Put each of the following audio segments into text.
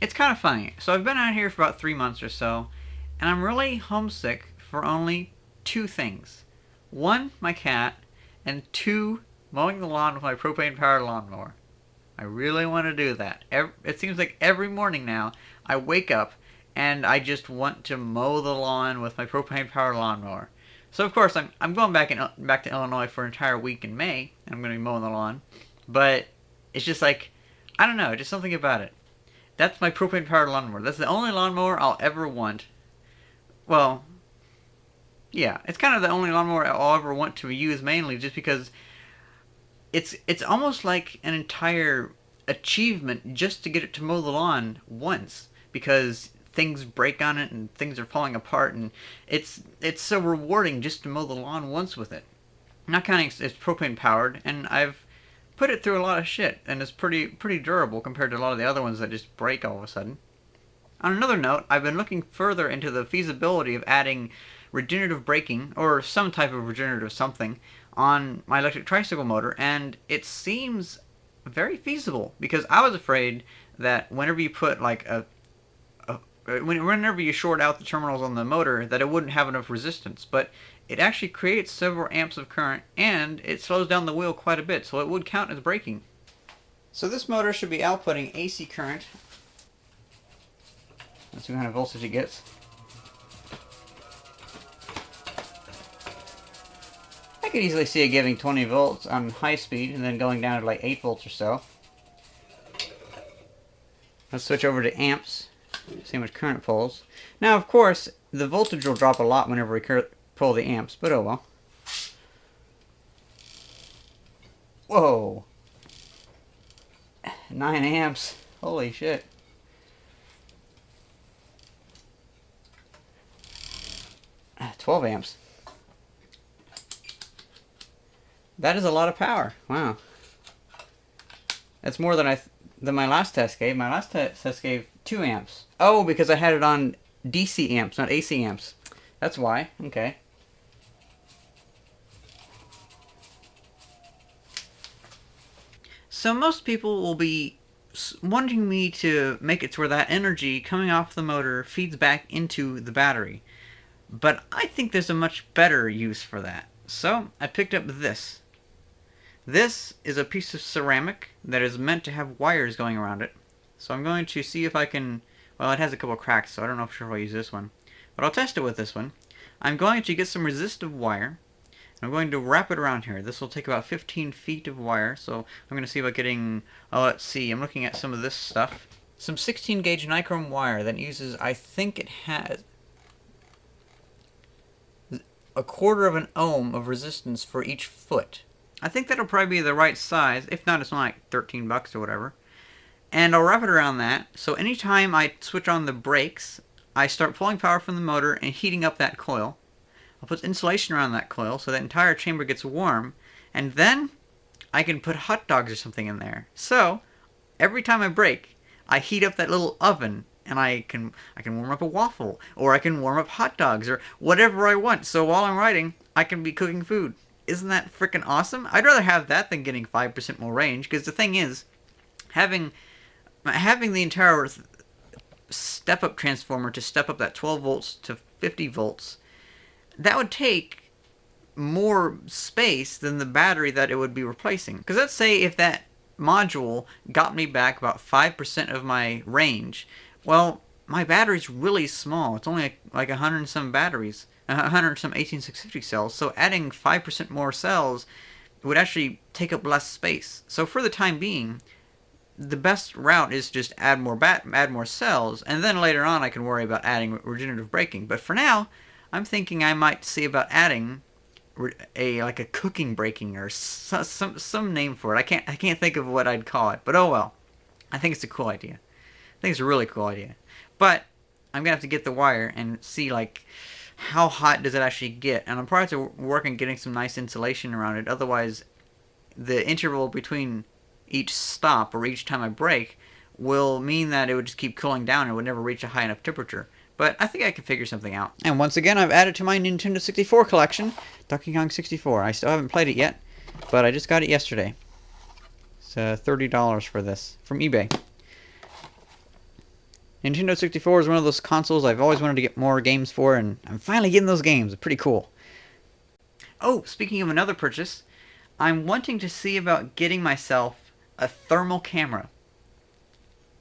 it's kind of funny. So I've been out here for about 3 months or so, and I'm really homesick for only two things. One, my cat, and two, mowing the lawn with my propane-powered lawnmower. I really want to do that. It seems like every morning now, I wake up and I just want to mow the lawn with my propane-powered lawnmower. So of course I'm going back to Illinois for an entire week in May, and I'm going to be mowing the lawn. But it's just like, I don't know, just something about it. That's my propane-powered lawnmower. That's the only lawnmower I'll ever want. Well, yeah, it's kind of the only lawnmower I'll ever want to use, mainly just because it's almost like an entire achievement just to get it to mow the lawn once, because things break on it and things are falling apart, and it's so rewarding just to mow the lawn once with it. Not counting it's propane powered, and I've put it through a lot of shit, and it's pretty durable compared to a lot of the other ones that just break all of a sudden. On another note, I've been looking further into the feasibility of adding regenerative braking, or some type of regenerative something, on my electric tricycle motor, and it seems very feasible, because I was afraid that whenever you put like whenever you short out the terminals on the motor, that it wouldn't have enough resistance, but it actually creates several amps of current, and it slows down the wheel quite a bit, so it would count as braking. So this motor should be outputting AC current. Let's see what kind of voltage it gets. I could easily see it giving 20 volts on high speed and then going down to like 8 volts or so. Let's switch over to amps, see how much current pulls. Now, of course, the voltage will drop a lot whenever we pull the amps, but oh well. Whoa! 9 amps. Holy shit. Ah, 12 amps. That is a lot of power. Wow. That's more than my last test gave. My last test gave 2 amps. Oh, because I had it on DC amps, not AC amps. That's why. Okay. So most people will be wanting me to make it to where that energy coming off the motor feeds back into the battery. But I think there's a much better use for that. So I picked up this. This is a piece of ceramic that is meant to have wires going around it. So I'm going to see if I can... Well, it has a couple cracks, so I don't know if I'll use this one. But I'll test it with this one. I'm going to get some resistive wire. I'm going to wrap it around here. This will take about 15 feet of wire. So I'm going to see about getting... Oh, let's see. I'm looking at some of this stuff. Some 16 gauge nichrome wire that uses... I think it has... 1/4 of an ohm of resistance for each foot. I think that'll probably be the right size. If not, it's only like 13 bucks or whatever. And I'll wrap it around that, so anytime I switch on the brakes, I start pulling power from the motor and heating up that coil. I'll put insulation around that coil so that entire chamber gets warm, and then I can put hot dogs or something in there. So every time I brake, I heat up that little oven, and I can warm up a waffle, or I can warm up hot dogs, or whatever I want. So while I'm riding, I can be cooking food. Isn't that freaking awesome? I'd rather have that than getting 5% more range, because the thing is, having the entire step-up transformer to step up that 12 volts to 50 volts, that would take more space than the battery that it would be replacing. Because let's say if that module got me back about 5% of my range, well, my battery's really small. It's only like 100 and some batteries. 100 and some 18650 cells, so adding 5% more cells would actually take up less space. So for the time being, the best route is just add more cells, and then later on I can worry about adding regenerative braking. But for now, I'm thinking I might see about adding like a cooking braking or some name for it. I can't think of what I'd call it, but oh well. I think it's a cool idea. I think it's a really cool idea. But I'm gonna have to get the wire and see like how hot does it actually get, and I'm probably have to work on getting some nice insulation around it. Otherwise, the interval between each stop or each time I brake will mean that it would just keep cooling down and would never reach a high enough temperature. But I think I can figure something out. And once again, I've added to my Nintendo 64 collection, Donkey Kong 64. I still haven't played it yet, but I just got it yesterday. It's $30 for this from eBay. Nintendo 64 is one of those consoles I've always wanted to get more games for, and I'm finally getting those games. It's pretty cool. Oh, speaking of another purchase, I'm wanting to see about getting myself a thermal camera.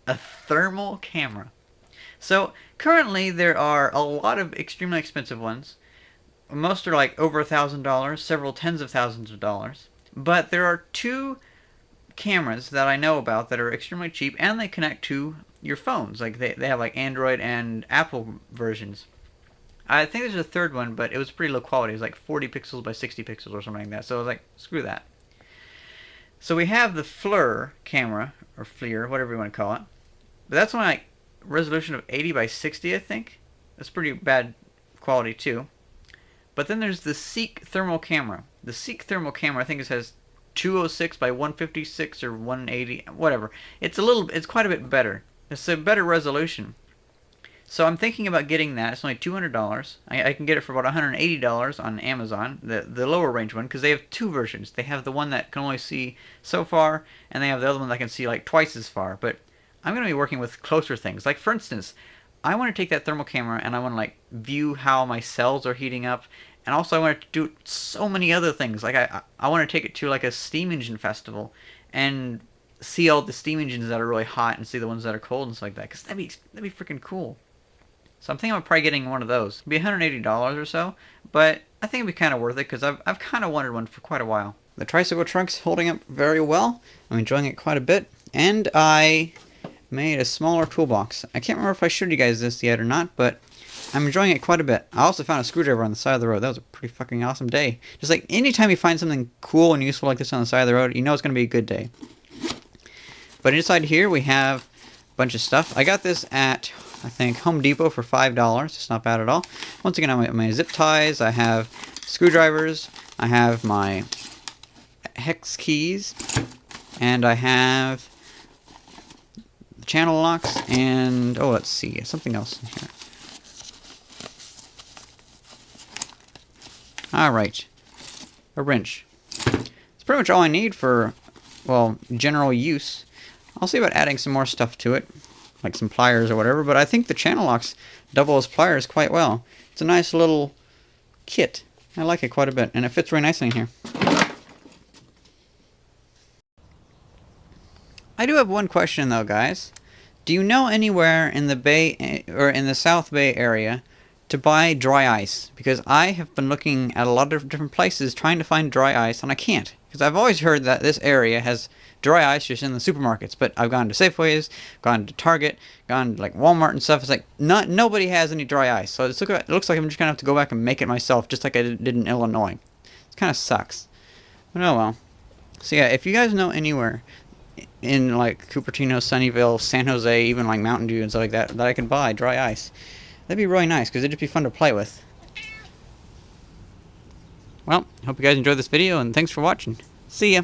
A thermal camera. So, currently there are a lot of extremely expensive ones. Most are like over $1,000, several tens of thousands of dollars. But there are two cameras that I know about that are extremely cheap, and they connect to your phones. Like they have like Android and Apple versions. I think there's a third one, but it was pretty low quality. It was like 40 pixels by 60 pixels or something like that. So I was like, screw that. So we have the FLIR camera, or FLIR, whatever you want to call it. But that's only like resolution of 80 by 60, I think. That's pretty bad quality too. But then there's the Seek thermal camera. The Seek thermal camera, I think it says 206 by 156 or 180, whatever. It's quite a bit better. It's a better resolution. So I'm thinking about getting that. It's only $200. I can get it for about $180 on Amazon, the lower range one, because they have two versions. They have the one that can only see so far, and they have the other one that can see like twice as far. But I'm going to be working with closer things. Like, for instance, I want to take that thermal camera and I want to like view how my cells are heating up. And also I want to do so many other things. Like I want to take it to like a steam engine festival and see all the steam engines that are really hot and see the ones that are cold and stuff like that. Because that'd be freaking cool. So I'm thinking I'm probably getting one of those. It'd be $180 or so. But I think it'd be kind of worth it because I've kind of wanted one for quite a while. The Tricycle trunk's holding up very well. I'm enjoying it quite a bit. And I made a smaller toolbox. I can't remember if I showed you guys this yet or not, but I'm enjoying it quite a bit. I also found a screwdriver on the side of the road. That was a pretty fucking awesome day. Just like anytime you find something cool and useful like this on the side of the road, you know it's going to be a good day. But inside here we have a bunch of stuff. I got this at, I think, Home Depot for $5. It's not bad at all. Once again, I have my zip ties. I have screwdrivers. I have my hex keys. And I have channel locks. And, oh, let's see, something else in here. Alright, a wrench. It's pretty much all I need for, well, general use. I'll see about adding some more stuff to it, like some pliers or whatever, but I think the channel locks double as pliers quite well. It's a nice little kit. I like it quite a bit, and it fits really nicely in here. I do have one question though, guys. Do you know anywhere in the Bay, or in the South Bay area, to buy dry ice? Because I have been looking at a lot of different places trying to find dry ice, and I can't. Because I've always heard that this area has dry ice just in the supermarkets, but I've gone to Safeways, gone to Target, gone to like Walmart and stuff. It's like nobody has any dry ice, so it looks like I'm just gonna have to go back and make it myself, just like I did in Illinois. It kind of sucks, but oh well. So yeah, if you guys know anywhere in like Cupertino, Sunnyvale, San Jose, even like Mountain Dew and stuff like that, that I can buy dry ice, that'd be really nice, because it'd just be fun to play with. Well, I hope you guys enjoyed this video, and thanks for watching. See ya!